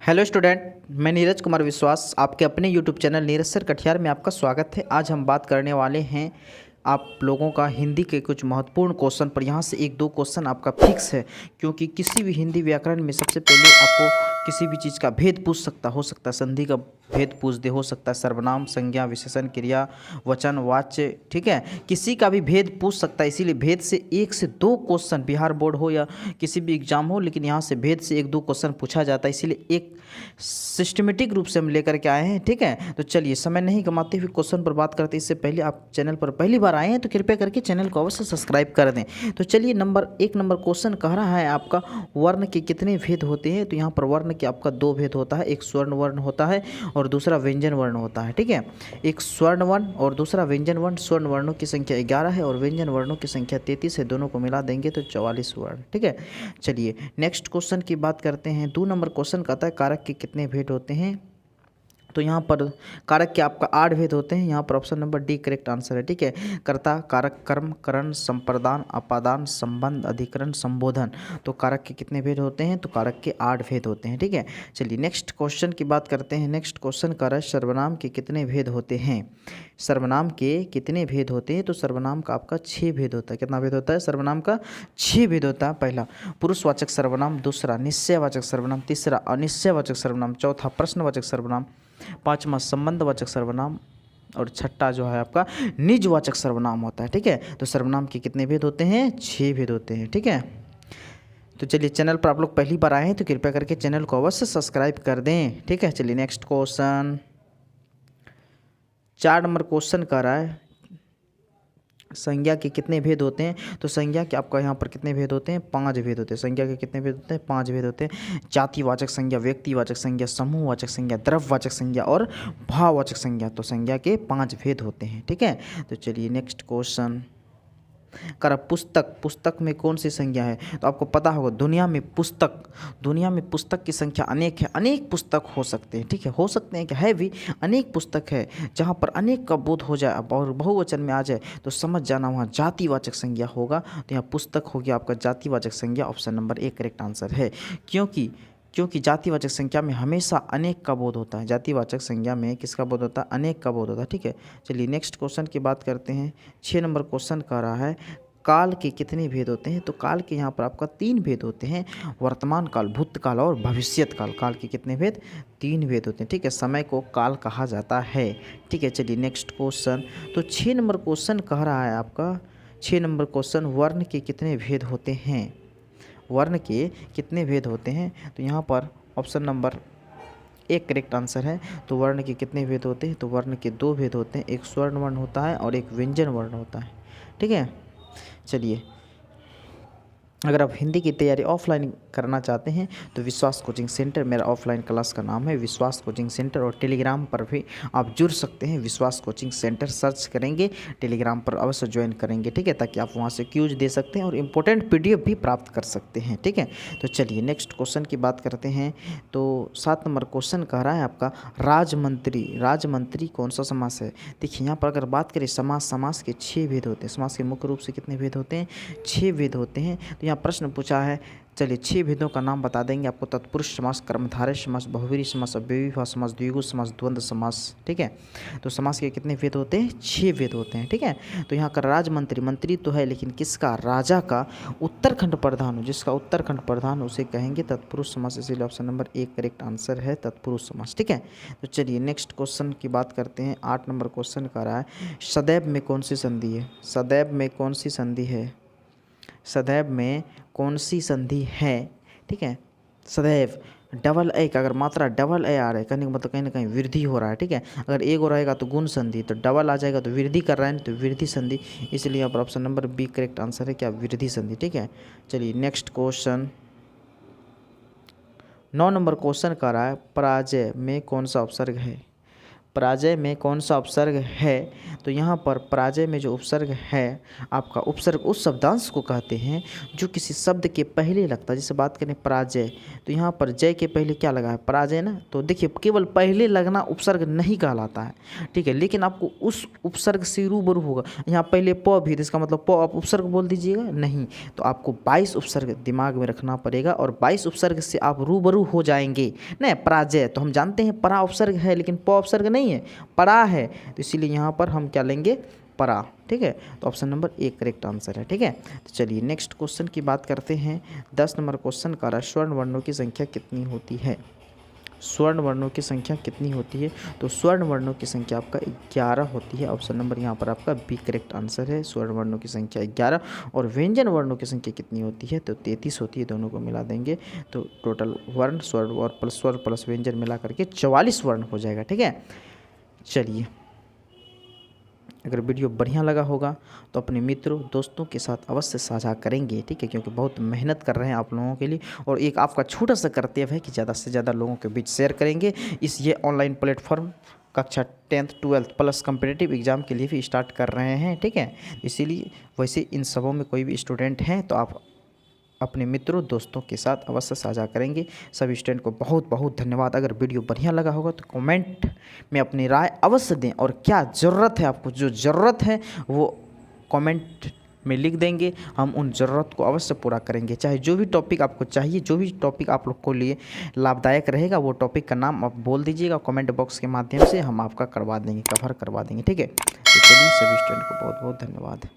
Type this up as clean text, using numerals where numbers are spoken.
Hello student, मैं नीरज कुमार विश्वास आपके अपने YouTube channel Neeraj sir Katiyar में आपका स्वागत है। आज हम बात करने वाले हैं आप लोगों का हिंदी के कुछ महत्वपूर्ण क्वेश्चन पर। यहाँ से एक दो क्वेश्चन आपका फिक्स है, क्योंकि किसी भी हिंदी व्याकरण में सबसे पहले आपको किसी भी चीज़ का भेद पूछ सकता हो सकता है संधि का भेद पूछ दे, हो सकता है सर्वनाम, संज्ञा, विशेषण, क्रिया, वचन, वाच्य, ठीक है, किसी का भी भेद पूछ सकता है। इसीलिए भेद से एक से दो क्वेश्चन, बिहार बोर्ड हो या किसी भी एग्जाम हो, लेकिन यहाँ से भेद से एक दो क्वेश्चन पूछा जाता है। इसीलिए एक सिस्टमेटिक रूप से हम लेकर के आए हैं, ठीक है। तो चलिए समय नहीं गंवाते हुए क्वेश्चन पर बात करते हैं। इससे पहले आप चैनल पर पहली बार आए हैं तो कृपया करके चैनल को अवश्य सब्सक्राइब कर दें। तो चलिए एक नंबर क्वेश्चन कह रहा है आपका वर्ण के कितने भेद होते हैं। तो यहाँ पर वर्ण के आपका दो भेद होता है, एक स्वर्ण वर्ण होता है और दूसरा व्यंजन वर्ण होता है, ठीक है। एक स्वर्ण वर्ण और दूसरा व्यंजन वर्ण। स्वर्ण वर्णों की संख्या 11 है और व्यंजन वर्णों की संख्या 33 है। दोनों को मिला देंगे तो 44 वर्ण, ठीक है। चलिए नेक्स्ट क्वेश्चन की बात करते हैं। 2 नंबर क्वेश्चन कहता है कारक के कितने भेद होते हैं। तो यहाँ पर कारक के आपका 8 भेद होते हैं। यहाँ पर option number D correct answer है, ठीक है। कर्ता, कारक, कर्म, करण, संप्रदान, अपादान, संबंध, अधिकरण, संबोधन। तो कारक के कितने भेद होते हैं। तो कारक के 8 भेद होते हैं, ठीक है। चलिए नेक्स्ट क्वेश्चन की बात करते हैं। नेक्स्ट क्वेश्चन का है सर्वनाम के कितने भेद होते हैं। सर्वनाम के कितने भेद होते हैं। तो सर्वनाम का आपका 6 भेद होता है। कितना भेद होता है। सर्वनाम का 6 भेद होता है। पहला पुरुषवाचक सर्वनाम, दूसरा निश्चयवाचक सर्वनाम, तीसरा अनिश्चयवाचक सर्वनाम, चौथा प्रश्नवाचक सर्वनाम, पांचवा संबंधवाचक सर्वनाम और छठा जो है आपका निजवाचक सर्वनाम होता है, ठीक है। तो सर्वनाम के कितने भेद होते हैं। 6 भेद होते हैं, ठीक है। तो चलिए चैनल पर आप लोग पहली बार आए हैं तो कृपया करके चैनल को अवश्य सब्सक्राइब कर दें, ठीक है। चलिए नेक्स्ट क्वेश्चन 4 नंबर क्वेश्चन कर रहा है संज्ञा के कितने भेद होते हैं। तो संज्ञा के आपका यहाँ पर कितने भेद होते हैं। 5 भेद होते हैं। संज्ञा के कितने भेद होते हैं। 5 भेद होते हैं। जातिवाचक संज्ञा, व्यक्तिवाचक संज्ञा, समूहवाचक संज्ञा, द्रव्यवाचक संज्ञा और भाववाचक संज्ञा। तो संज्ञा के 5 भेद होते हैं, ठीक है। तो चलिए नेक्स्ट क्वेश्चन कर पुस्तक। पुस्तक में कौन सी संज्ञा है। तो आपको पता होगा दुनिया में पुस्तक की संख्या अनेक है। अनेक पुस्तक हो सकते हैं, ठीक है। हो सकते हैं कि है भी अनेक पुस्तक है। जहाँ पर अनेक का बोध हो जाए और बहुवचन में आ जाए तो समझ जाना वहाँ जातिवाचक संज्ञा होगा। तो यहाँ पुस्तक हो गया आपका जातिवाचक संज्ञा। Option number A correct answer है। क्योंकि जातिवाचक संख्या में हमेशा अनेक का बोध होता है। जातिवाचक संज्ञा में किसका बोध होता है। अनेक का बोध होता है, ठीक है। चलिए नेक्स्ट क्वेश्चन की बात करते हैं। 6 नंबर क्वेश्चन कह रहा है काल के कितने भेद होते हैं। तो काल के यहाँ पर आपका 3 भेद होते हैं। वर्तमान काल, भूतकाल और भविष्यत काल। काल के कितने भेद। 3 भेद होते हैं, ठीक है। समय को काल कहा जाता है, ठीक है। चलिए नेक्स्ट क्वेश्चन। तो 6 नंबर क्वेश्चन कह रहा है आपका 6 नंबर क्वेश्चन वर्ण के कितने भेद होते हैं। वर्ण के कितने भेद होते हैं। तो यहाँ पर ऑप्शन नंबर एक करेक्ट आंसर है। तो वर्ण के कितने भेद होते हैं। तो वर्ण के 2 भेद होते हैं। एक स्वर्ण वर्ण होता है और एक व्यंजन वर्ण होता है, ठीक है। चलिए अगर आप हिंदी की तैयारी ऑफलाइन करना चाहते हैं तो विश्वास कोचिंग सेंटर मेरा ऑफलाइन क्लास का नाम है, विश्वास कोचिंग सेंटर। और टेलीग्राम पर भी आप जुड़ सकते हैं। विश्वास कोचिंग सेंटर सर्च करेंगे, टेलीग्राम पर अवश्य ज्वाइन करेंगे, ठीक है, ताकि आप वहां से क्यूज दे सकते हैं और इम्पोर्टेंट पीडीएफ भी प्राप्त कर सकते हैं, ठीक है। तो चलिए नेक्स्ट क्वेश्चन की बात करते हैं। तो 7 नंबर क्वेश्चन कह रहा है आपका राजमंत्री। राजमंत्री कौन सा समास है। देखिए यहाँ पर अगर बात करें समास के 6 भेद होते हैं। समास के मुख्य रूप से कितने भेद होते हैं। 6 भेद होते हैं। तो यहाँ प्रश्न पूछा है, चलिए 6 भेदों का नाम बता देंगे आपको। तत्पुरुष समास, कर्मधारय समास, बहुव्रीहि समास, अव्ययीभाव समास, द्विगु समास, द्वंद्व समास, ठीक है। तो समास के कितने भेद होते हैं। 6 भेद होते हैं, ठीक है। तो यहाँ का राजमंत्री, मंत्री तो है लेकिन किसका। राजा का। उत्तरखंड प्रधान हो, जिसका उत्तरखंड प्रधान उसे कहेंगे तत्पुरुष समास। इसीलिए ऑप्शन नंबर 1 करेक्ट आंसर है, तत्पुरुष समास, ठीक है। तो चलिए नेक्स्ट क्वेश्चन की बात करते हैं। 8 नंबर क्वेश्चन कर रहा है सदैव में कौन सी संधि है। सदैव में कौन सी संधि है। सदैव में कौन सी संधि है, ठीक है। सदैव डबल ए का अगर मात्रा डबल ए आ रहा है, कहने का मतलब कहीं ना कहीं वृद्धि हो रहा है, ठीक है। अगर एक हो रहेगा तो गुण संधि, तो डबल आ जाएगा तो वृद्धि कर रहा है तो वृद्धि संधि। इसलिए यहाँ पर option number B correct answer है, क्या, वृद्धि संधि, ठीक है। चलिए नेक्स्ट क्वेश्चन 9 नंबर क्वेश्चन कर रहा है पराजय में कौन सा उपसर्ग है। पराजय में कौन सा उपसर्ग है? तो यहाँ पर पराजय में जो उपसर्ग है आपका, उपसर्ग उस शब्दांश को कहते हैं जो किसी शब्द के पहले लगता है। जैसे बात करें पराजय, तो यहाँ पर जय के पहले क्या लगा है? पराजय ना। तो देखिए केवल पहले लगना उपसर्ग नहीं कहलाता है, ठीक है, लेकिन आपको उस उपसर्ग से रूबरू होगा। यहाँ पहले प भी, तो इसका मतलब प आप उपसर्ग बोल दीजिएगा नहीं, तो आपको 22 उपसर्ग दिमाग में रखना पड़ेगा और 22 उपसर्ग से आप रूबरू हो जाएंगे। नहीं, पराजय तो हम जानते हैं परा उपसर्ग है, लेकिन प उपसर्ग नहीं है, परा है, तो इसीलिए यहाँ पर हम क्या लेंगे? परा। ठीक है, तो option number A correct answer है। ठीक है, तो चलिए नेक्स्ट क्वेश्चन की बात करते हैं। 10 नंबर क्वेश्चन का रहा, स्वर्ण वर्णों की संख्या कितनी होती है? स्वर्ण वर्णों की संख्या कितनी होती है? तो स्वर्ण वर्णों की संख्या आपका 11 होती है। ऑप्शन नंबर यहाँ पर आपका बी करेक्ट आंसर है, स्वर्ण वर्णों की संख्या 11। और व्यंजन वर्णों की संख्या कितनी होती है? तो 33 होती है, दोनों को मिला देंगे तो टोटल वर्ण, स्वर्ण और स्वर प्लस व्यंजन मिला करके 44 वर्ण हो जाएगा। ठीक है, चलिए अगर वीडियो बढ़िया लगा होगा तो अपने मित्रों दोस्तों के साथ अवश्य साझा करेंगे, ठीक है, क्योंकि बहुत मेहनत कर रहे हैं आप लोगों के लिए। और एक आपका छोटा सा कर्तव्य है कि ज़्यादा से ज़्यादा लोगों के बीच शेयर करेंगे। ये ऑनलाइन प्लेटफॉर्म कक्षा 10th 12th plus competitive exam के लिए भी स्टार्ट कर रहे हैं। ठीक है, इसीलिए वैसे इन सबों में कोई भी स्टूडेंट हैं तो आप अपने मित्रों दोस्तों के साथ अवश्य साझा करेंगे। सभी स्टूडेंट को बहुत बहुत धन्यवाद। अगर वीडियो बढ़िया लगा होगा तो कमेंट में अपनी राय अवश्य दें, और क्या ज़रूरत है आपको, जो ज़रूरत है वो कमेंट में लिख देंगे, हम उन ज़रूरत को अवश्य पूरा करेंगे। चाहे जो भी टॉपिक आपको चाहिए, जो भी टॉपिक आप लोग को लिए लाभदायक रहेगा, वो टॉपिक का नाम आप बोल दीजिएगा कमेंट बॉक्स के माध्यम से, हम आपका करवा देंगे, कवर करवा देंगे। ठीक है, तो चलिए सभी स्टूडेंट को बहुत बहुत धन्यवाद।